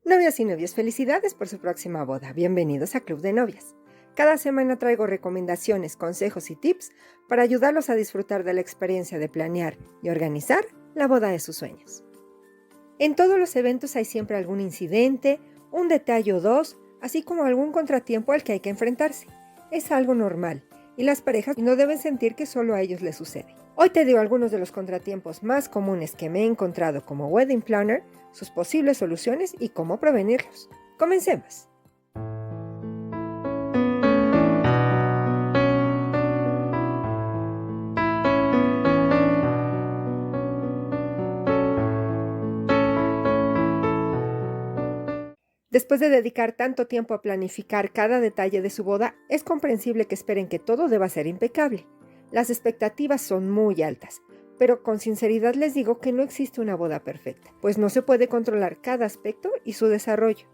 Novias y novios, felicidades por su próxima boda. Bienvenidos a Club de Novias. Cada semana traigo recomendaciones, consejos y tips para ayudarlos a disfrutar de la experiencia de planear y organizar la boda de sus sueños. En todos los eventos hay siempre algún incidente, un detalle o dos, así como algún contratiempo al que hay que enfrentarse. Es algo normal y las parejas no deben sentir que solo a ellos les sucede. Hoy te digo algunos de los contratiempos más comunes que me he encontrado como wedding planner, sus posibles soluciones y cómo prevenirlos. Comencemos. Después de dedicar tanto tiempo a planificar cada detalle de su boda, es comprensible que esperen que todo deba ser impecable. Las expectativas son muy altas, pero con sinceridad les digo que no existe una boda perfecta, pues no se puede controlar cada aspecto y su desarrollo.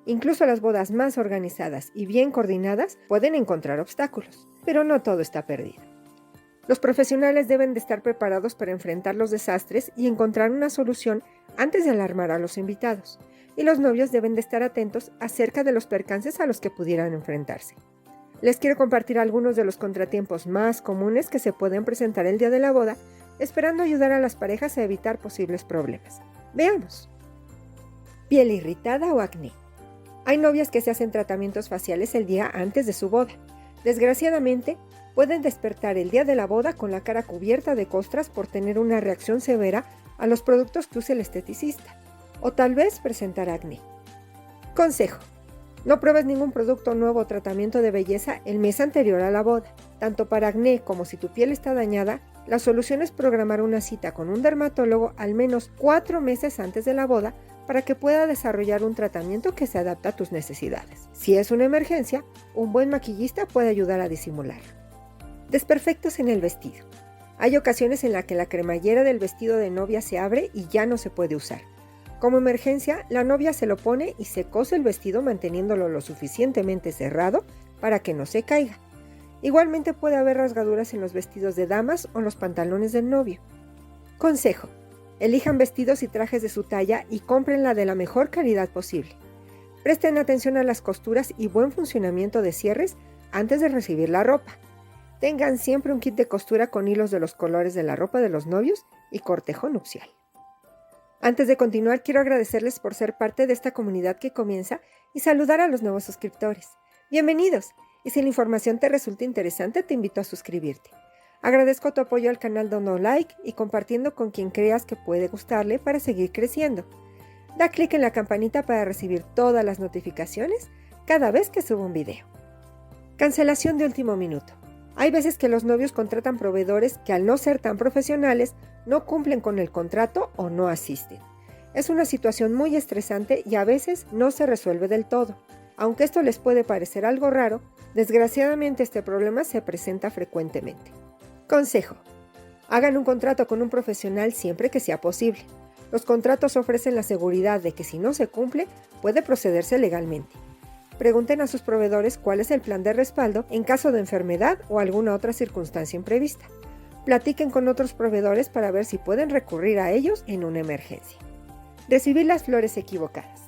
Incluso las bodas más organizadas y bien coordinadas pueden encontrar obstáculos, pero no todo está perdido. Los profesionales deben de estar preparados para enfrentar los desastres y encontrar una solución antes de alarmar a los invitados. Y los novios deben de estar atentos acerca de los percances a los que pudieran enfrentarse. Les quiero compartir algunos de los contratiempos más comunes que se pueden presentar el día de la boda, esperando ayudar a las parejas a evitar posibles problemas. Veamos. Piel irritada o acné. Hay novias que se hacen tratamientos faciales el día antes de su boda. Desgraciadamente, pueden despertar el día de la boda con la cara cubierta de costras por tener una reacción severa a los productos que use el esteticista, o tal vez presentar acné. Consejo: no pruebes ningún producto nuevo o tratamiento de belleza el mes anterior a la boda. Tanto para acné como si tu piel está dañada, la solución es programar una cita con un dermatólogo al menos 4 meses antes de la boda para que pueda desarrollar un tratamiento que se adapte a tus necesidades. Si es una emergencia, un buen maquillista puede ayudar a disimular. Desperfectos en el vestido. Hay ocasiones en las que la cremallera del vestido de novia se abre y ya no se puede usar. Como emergencia, la novia se lo pone y se cose el vestido manteniéndolo lo suficientemente cerrado para que no se caiga. Igualmente puede haber rasgaduras en los vestidos de damas o en los pantalones del novio. Consejo: elijan vestidos y trajes de su talla y cómprenla de la mejor calidad posible. Presten atención a las costuras y buen funcionamiento de cierres antes de recibir la ropa. Tengan siempre un kit de costura con hilos de los colores de la ropa de los novios y cortejo nupcial. Antes de continuar, quiero agradecerles por ser parte de esta comunidad que comienza y saludar a los nuevos suscriptores. ¡Bienvenidos! Y si la información te resulta interesante, te invito a suscribirte. Agradezco tu apoyo al canal dando like y compartiendo con quien creas que puede gustarle para seguir creciendo. Da clic en la campanita para recibir todas las notificaciones cada vez que subo un video. Cancelación de último minuto. Hay veces que los novios contratan proveedores que al no ser tan profesionales no cumplen con el contrato o no asisten. Es una situación muy estresante y a veces no se resuelve del todo. Aunque esto les puede parecer algo raro, desgraciadamente este problema se presenta frecuentemente. Consejo: hagan un contrato con un profesional siempre que sea posible. Los contratos ofrecen la seguridad de que si no se cumple, puede procederse legalmente. Pregunten a sus proveedores cuál es el plan de respaldo en caso de enfermedad o alguna otra circunstancia imprevista. Platiquen con otros proveedores para ver si pueden recurrir a ellos en una emergencia. Recibir las flores equivocadas.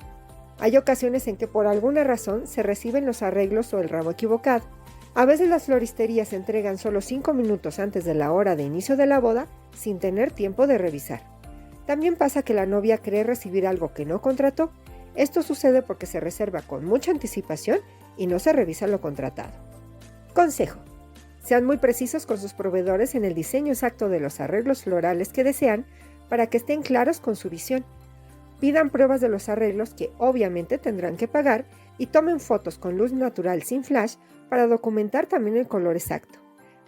Hay ocasiones en que por alguna razón se reciben los arreglos o el ramo equivocado. A veces las floristerías entregan solo 5 minutos antes de la hora de inicio de la boda sin tener tiempo de revisar. También pasa que la novia cree recibir algo que no contrató. Esto sucede porque se reserva con mucha anticipación y no se revisa lo contratado. Consejo: sean muy precisos con sus proveedores en el diseño exacto de los arreglos florales que desean para que estén claros con su visión. Pidan pruebas de los arreglos que obviamente tendrán que pagar y tomen fotos con luz natural sin flash para documentar también el color exacto.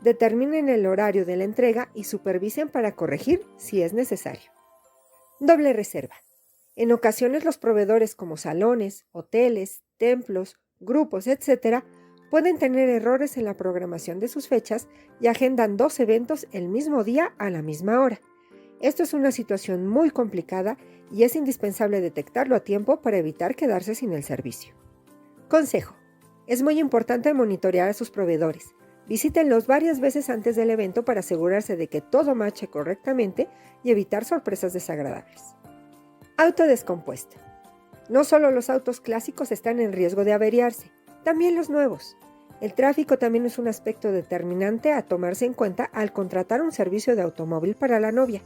Determinen el horario de la entrega y supervisen para corregir si es necesario. Doble reserva. En ocasiones los proveedores como salones, hoteles, templos, grupos, etc., pueden tener errores en la programación de sus fechas y agendan 2 eventos el mismo día a la misma hora. Esto es una situación muy complicada y es indispensable detectarlo a tiempo para evitar quedarse sin el servicio. Consejo: es muy importante monitorear a sus proveedores. Visítenlos varias veces antes del evento para asegurarse de que todo marche correctamente y evitar sorpresas desagradables. Auto descompuesto. No solo los autos clásicos están en riesgo de averiarse, también los nuevos. El tráfico también es un aspecto determinante a tomarse en cuenta al contratar un servicio de automóvil para la novia.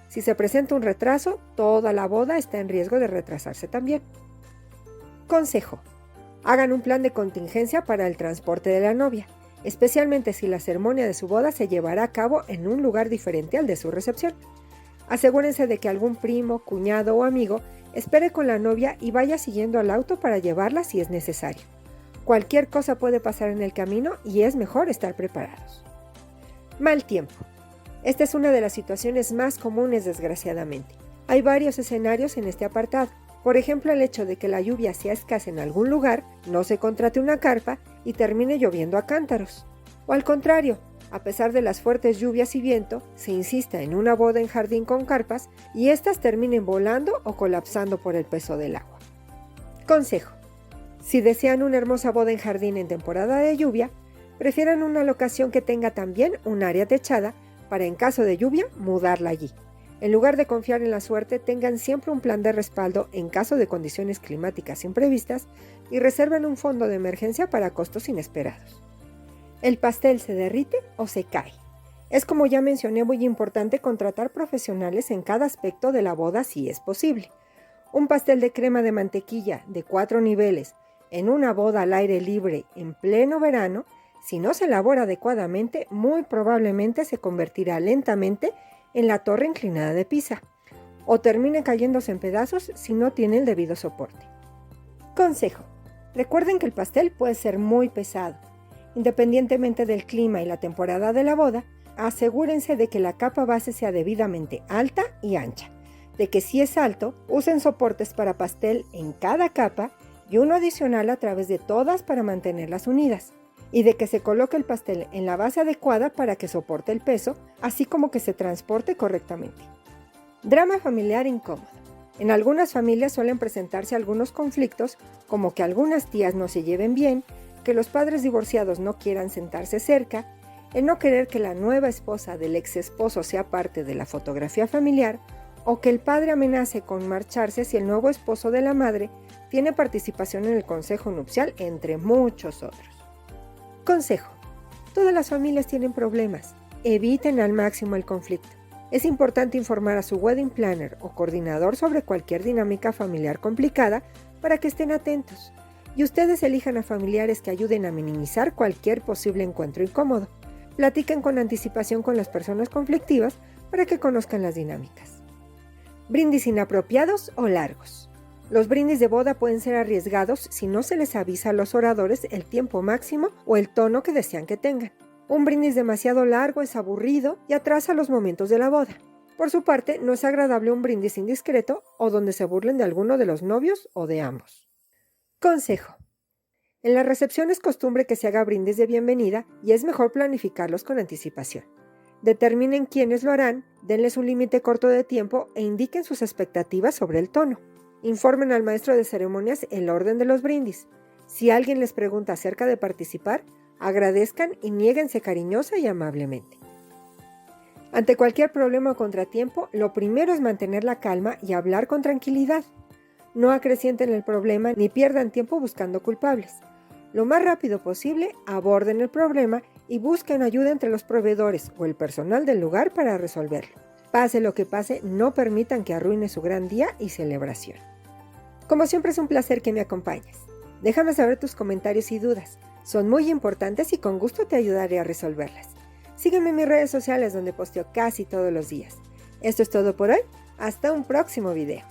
Si se presenta un retraso, toda la boda está en riesgo de retrasarse también. Consejo: hagan un plan de contingencia para el transporte de la novia, especialmente si la ceremonia de su boda se llevará a cabo en un lugar diferente al de su recepción. Asegúrense de que algún primo, cuñado o amigo espere con la novia y vaya siguiendo al auto para llevarla si es necesario. Cualquier cosa puede pasar en el camino y es mejor estar preparados. Mal tiempo. Esta es una de las situaciones más comunes, desgraciadamente. Hay varios escenarios en este apartado. Por ejemplo, el hecho de que la lluvia sea escasa en algún lugar, no se contrate una carpa y termine lloviendo a cántaros. O al contrario, a pesar de las fuertes lluvias y viento, se insista en una boda en jardín con carpas y éstas terminen volando o colapsando por el peso del agua. Consejo: si desean una hermosa boda en jardín en temporada de lluvia, prefieran una locación que tenga también un área techada para, en caso de lluvia, mudarla allí. En lugar de confiar en la suerte, tengan siempre un plan de respaldo en caso de condiciones climáticas imprevistas y reserven un fondo de emergencia para costos inesperados. ¿El pastel se derrite o se cae? Es, como ya mencioné, muy importante contratar profesionales en cada aspecto de la boda si es posible. Un pastel de crema de mantequilla de 4 niveles en una boda al aire libre en pleno verano, si no se elabora adecuadamente, muy probablemente se convertirá lentamente en la torre inclinada de Pisa, o termine cayéndose en pedazos si no tiene el debido soporte. Consejo: recuerden que el pastel puede ser muy pesado. Independientemente del clima y la temporada de la boda, asegúrense de que la capa base sea debidamente alta y ancha, de que si es alto, usen soportes para pastel en cada capa y uno adicional a través de todas para mantenerlas unidas, y de que se coloque el pastel en la base adecuada para que soporte el peso, así como que se transporte correctamente. Drama familiar incómodo. En algunas familias suelen presentarse algunos conflictos, como que algunas tías no se lleven bien, que los padres divorciados no quieran sentarse cerca, el no querer que la nueva esposa del ex esposo sea parte de la fotografía familiar, o que el padre amenace con marcharse si el nuevo esposo de la madre tiene participación en el consejo nupcial, entre muchos otros. Consejo: todas las familias tienen problemas. Eviten al máximo el conflicto. Es importante informar a su wedding planner o coordinador sobre cualquier dinámica familiar complicada para que estén atentos. Y ustedes elijan a familiares que ayuden a minimizar cualquier posible encuentro incómodo. Platiquen con anticipación con las personas conflictivas para que conozcan las dinámicas. Brindis inapropiados o largos. Los brindis de boda pueden ser arriesgados si no se les avisa a los oradores el tiempo máximo o el tono que desean que tengan. Un brindis demasiado largo es aburrido y atrasa los momentos de la boda. Por su parte, no es agradable un brindis indiscreto o donde se burlen de alguno de los novios o de ambos. Consejo: en la recepción es costumbre que se haga brindis de bienvenida y es mejor planificarlos con anticipación. Determinen quiénes lo harán, denles un límite corto de tiempo e indiquen sus expectativas sobre el tono. Informen al maestro de ceremonias el orden de los brindis. Si alguien les pregunta acerca de participar, agradezcan y niéguense cariñosa y amablemente. Ante cualquier problema o contratiempo, lo primero es mantener la calma y hablar con tranquilidad. No acrecienten el problema ni pierdan tiempo buscando culpables. Lo más rápido posible, aborden el problema y busquen ayuda entre los proveedores o el personal del lugar para resolverlo. Pase lo que pase, no permitan que arruine su gran día y celebración. Como siempre, es un placer que me acompañes. Déjame saber tus comentarios y dudas. Son muy importantes y con gusto te ayudaré a resolverlas. Sígueme en mis redes sociales donde posteo casi todos los días. Esto es todo por hoy. Hasta un próximo video.